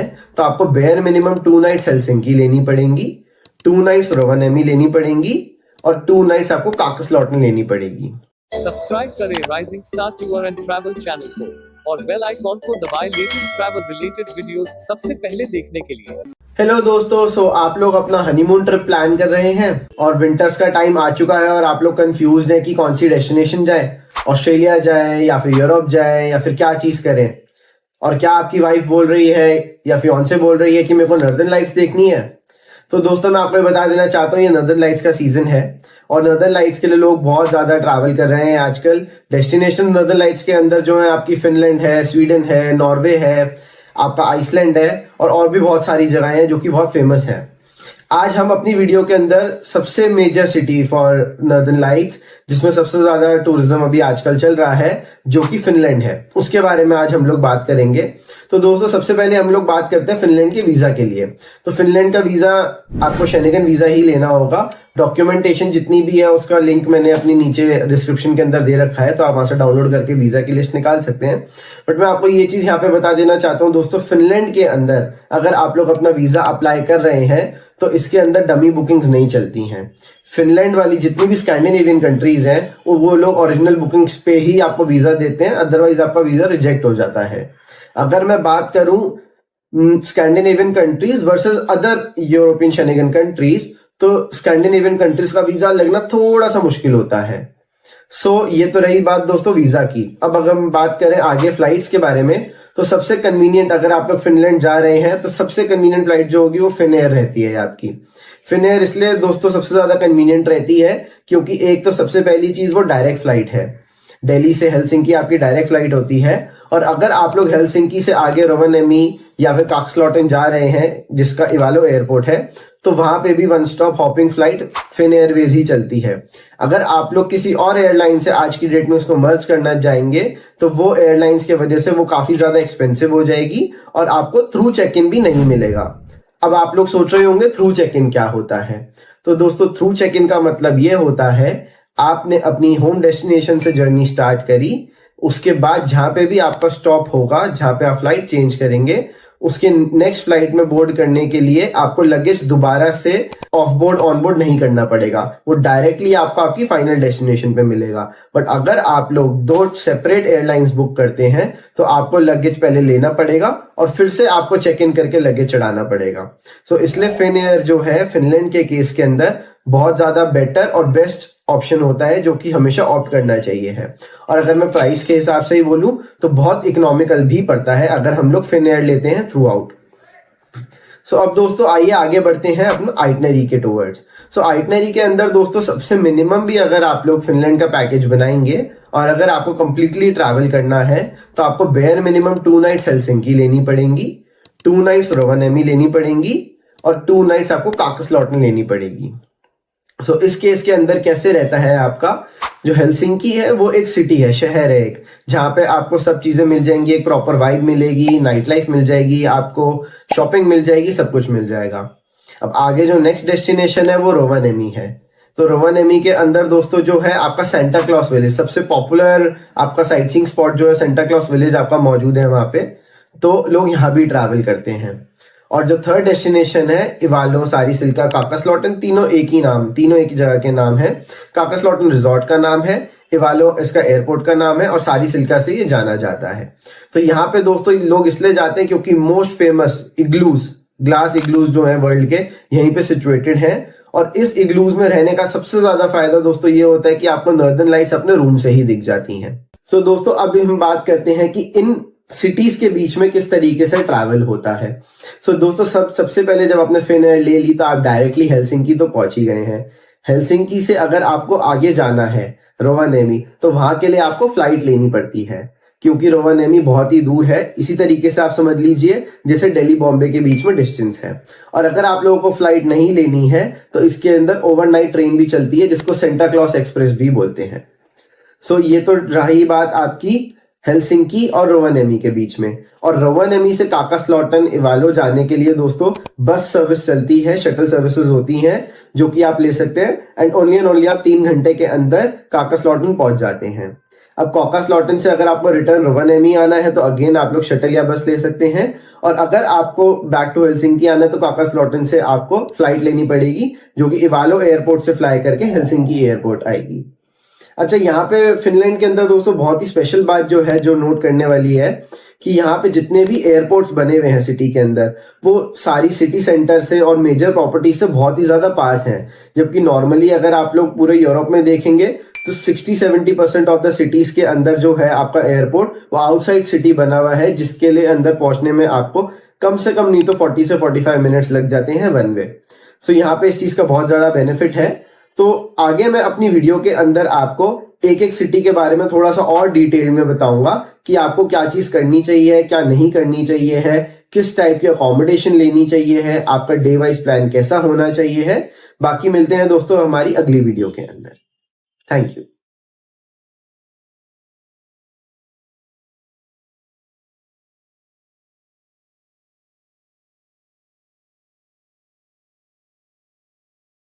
तो आपको bare minimum 2 nights Helsinki लेनी पड़ेंगी, 2 नाइट्स रोवानेमी लेनी पड़ेंगी और 2 नाइट्स आपको काकसलॉटन लेनी पड़ेगी। सब्सक्राइब करें rising star tour and travel channel को और बेल आइकॉन को दबाएं लेटेस्ट ट्रैवल रिलेटेड वीडियोस सबसे पहले देखने के लिए। हेलो दोस्तों, सो आप लोग अपना हनीमून ट्रिप प्लान कर रहे हैं और विंटर्स का टाइम आ चुका है और आप लोग कंफ्यूज हैं कि कौन सी डेस्टिनेशन जाए, ऑस्ट्रेलिया जाए या फिर यूरोप जाए या फिर क्या चीज करें। और क्या आपकी वाइफ बोल रही है या फियांसे बोल रही है कि मेरे को नॉर्दर्न लाइट्स देखनी है। तो दोस्तों मैं आपको बता देना चाहता हूँ ये नॉर्दर्न लाइट्स का सीजन है और नॉर्दर्न लाइट्स के लिए लोग बहुत ज्यादा ट्रैवल कर रहे हैं आजकल। डेस्टिनेशन नॉर्दर्न लाइट्स के अंदर जो है आपकी फिनलैंड है, स्वीडन है, नॉर्वे है, आपका आइसलैंड है और भी बहुत सारी जगहें हैं जो कि बहुत फेमस है। आज हम अपनी वीडियो के अंदर सबसे major city for northern lights, जिसमें सबसे ज्यादा टूरिज्म अभी आजकल चल रहा है, जो कि फिनलैंड है, उसके बारे में आज हम लोग बात करेंगे। तो दोस्तों सबसे पहले हम लोग बात करते हैं फिनलैंड के वीजा के लिए। तो फिनलैंड का वीजा आपको शेंगेन वीजा ही लेना होगा। डॉक्यूमेंटेशन जितनी भी है उसका लिंक मैंने अपनी नीचे डिस्क्रिप्शन के अंदर दे रखा है, तो आप वहां से डाउनलोड करके वीजा की लिस्ट निकाल सकते हैं। बट मैं आपको ये चीज यहाँ पे बता देना चाहता हूँ दोस्तों, फिनलैंड के अंदर अगर आप लोग अपना वीजा अप्लाई कर रहे हैं तो इसके अंदर डमी बुकिंग्स नहीं चलती हैं। फिनलैंड वाली जितनी भी स्कैंडिनेवियन कंट्रीज हैं वो लोग ओरिजिनल बुकिंग्स पे ही आपको वीजा देते हैं, अदरवाइज आपका वीजा रिजेक्ट हो जाता है। अगर मैं बात करूं Scandinavian countries versus other European Schengen countries, तो स्कैंडिनेवियन कंट्रीज का वीजा लगना थोड़ा सा मुश्किल होता है। ये तो रही बात दोस्तों वीजा की। अब अगर हम बात करें आगे फ्लाइट्स के बारे में, तो सबसे कन्वीनियंट अगर आप लोग फिनलैंड जा रहे हैं तो सबसे कन्वीनियंट फ्लाइट जो होगी वो फिनएयर रहती है आपकी। फिनएयर इसलिए दोस्तों सबसे ज्यादा कन्वीनियंट रहती है क्योंकि एक तो सबसे पहली चीज वो डायरेक्ट फ्लाइट है। दिल्ली से हेलसिंकी आपकी डायरेक्ट फ्लाइट होती है और अगर आप लोग हेलसिंकी से आगे रोवानेमी या फिर काकसलॉटन जा रहे हैं, जिसका इवालो एयरपोर्ट है, तो वहां पे भी one stop hopping flight Finn Airways ही चलती है। अगर आप लोग किसी और एयरलाइन से आज की डेट में उसको मर्ज करना चाहेंगे तो वो एयरलाइंस की वजह से वो काफी ज्यादा एक्सपेंसिव हो जाएगी और आपको थ्रू चेक इन भी नहीं मिलेगा। अब आप लोग सोच रहे होंगे थ्रू चेक इन क्या होता है। तो दोस्तों थ्रू चेक इन का मतलब ये होता है आपने अपनी होम डेस्टिनेशन से जर्नी स्टार्ट करी, उसके बाद जहां पे भी आपका स्टॉप होगा, जहां पे आप फ्लाइट चेंज करेंगे, उसके नेक्स्ट फ्लाइट में बोर्ड करने के लिए आपको लगेज दोबारा से ऑफ बोर्ड ऑन बोर्ड नहीं करना पड़ेगा, वो डायरेक्टली आपको आपकी फाइनल डेस्टिनेशन पे मिलेगा। बट अगर आप लोग 2 सेपरेट एयरलाइंस बुक करते हैं तो आपको लगेज पहले लेना पड़ेगा और फिर से आपको चेक इन करके लगेज चढ़ाना पड़ेगा। इसलिए फिन एयर जो है फिनलैंड के केस के अंदर बहुत ज्यादा बेटर और बेस्ट ऑप्शन होता है, जो कि हमेशा ऑप्ट करना चाहिए है। और अगर मैं प्राइस के हिसाब से ही बोलूं तो बहुत इकोनॉमिकल भी पड़ता है अगर हम लोग फिन एयर लेते हैं थ्रू आउट। अब दोस्तों आइए आगे बढ़ते हैं अपने आइटनरी के टूवर्ड्स। आइटनरी के अंदर दोस्तों सबसे मिनिमम भी अगर आप लोग फिनलैंड का पैकेज बनाएंगे और अगर आपको कंप्लीटली ट्रैवल करना है तो आपको बेयर मिनिमम 2 नाइट्स हेलसिंकी लेनी पड़ेंगी, 2 नाइट्स रोवानेमी लेनी पड़ेंगी और 2 नाइट्स आपको काकसलॉटन लेनी पड़ेगी। इस केस के अंदर कैसे रहता है आपका, जो हेलसिंकी है वो एक सिटी है, शहर है एक, जहां पे आपको सब चीजें मिल जाएंगी, एक प्रॉपर वाइब मिलेगी, नाइट लाइफ मिल जाएगी, आपको शॉपिंग मिल जाएगी, सब कुछ मिल जाएगा। अब आगे जो नेक्स्ट डेस्टिनेशन है वो रोवानेमी है। तो रोवानेमी के अंदर दोस्तों जो है आपका सेंटा क्लॉस विलेज, सबसे पॉपुलर आपका साइट सीइंग स्पॉट जो है सेंटा क्लॉस विलेज आपका मौजूद है वहां पे, तो लोग यहाँ भी ट्रैवल करते हैं। और जो थर्ड डेस्टिनेशन है इवालो, सारीसिल्का, काकसलॉटन, तीनों एक ही जगह के नाम है। काकसलॉटन रिजॉर्ट का नाम है, इवालो इसका एयरपोर्ट का नाम है और सारीसिल्का से ये जाना जाता है। तो यहाँ पे दोस्तों लोग इसलिए जाते हैं क्योंकि most famous igloos, glass igloos जो है वर्ल्ड के, यहीं पे सिचुएटेड हैं। और इस इग्लूज में रहने का सबसे ज्यादा फायदा दोस्तों ये होता है कि आपको नॉर्दर्न लाइट्स अपने रूम से ही दिख जाती हैं। दोस्तों अभी हम बात करते हैं कि इन सिटीज के बीच में किस तरीके से ट्रैवल होता है। दोस्तों सबसे पहले जब आपने फिन एयर ले ली तो आप डायरेक्टली हेलसिंकी तो पहुंच ही गए हैं। हेलसिंकी से अगर आपको आगे जाना है रोवानेमी, तो वहां के लिए आपको फ्लाइट लेनी पड़ती है क्योंकि रोवानेमी बहुत ही दूर है। इसी तरीके से आप समझ लीजिए जैसे दिल्ली बॉम्बे के बीच में डिस्टेंस है। और अगर आप लोगों को फ्लाइट नहीं लेनी है तो इसके अंदर ओवरनाइट ट्रेन भी चलती है, जिसको सेंटा क्लॉस एक्सप्रेस भी बोलते हैं। ये तो रही बात आपकी हेलसिंकी और रोवानेमी के बीच में। और रोवानेमी से काकसलॉटन, इवालो जाने के लिए दोस्तों बस सर्विस चलती है, शटल सर्विसेज होती हैं जो कि आप ले सकते हैं एंड ओनली आप 3 घंटे के अंदर काकसलॉटन पहुंच जाते हैं। अब कॉकास्लॉटन से अगर आपको रिटर्न रोवानेमी आना है तो अगेन आप लोग शटल या बस ले सकते हैं, और अगर आपको बैक टू हेलसिंकी आना है तो कॉकास्लॉटन से आपको फ्लाइट लेनी पड़ेगी जो कि इवालो एयरपोर्ट से फ्लाई करके हेलसिंकी एयरपोर्ट आएगी। अच्छा, यहाँ पे फिनलैंड के अंदर दोस्तों बहुत ही स्पेशल बात जो है, जो नोट करने वाली है, कि यहाँ पे जितने भी एयरपोर्ट्स बने हुए हैं सिटी के अंदर, वो सारी सिटी सेंटर से और मेजर प्रॉपर्टी से बहुत ही ज्यादा पास हैं। जबकि नॉर्मली अगर आप लोग पूरे यूरोप में देखेंगे तो 60-70% ऑफ द सिटीज के अंदर जो है आपका एयरपोर्ट वो आउटसाइड सिटी बना हुआ है, जिसके लिए अंदर पहुंचने में आपको कम से कम नहीं तो 40 से 45 मिनट्स लग जाते हैं वन वे। सो यहाँ पे इस चीज का बहुत ज्यादा बेनिफिट है। तो आगे मैं अपनी वीडियो के अंदर आपको एक एक सिटी के बारे में थोड़ा सा और डिटेल में बताऊंगा कि आपको क्या चीज करनी चाहिए, क्या नहीं करनी चाहिए है, किस टाइप की अकोमोडेशन लेनी चाहिए है, आपका डे वाइज प्लान कैसा होना चाहिए है। बाकी मिलते हैं दोस्तों हमारी अगली वीडियो के अंदर। Thank you.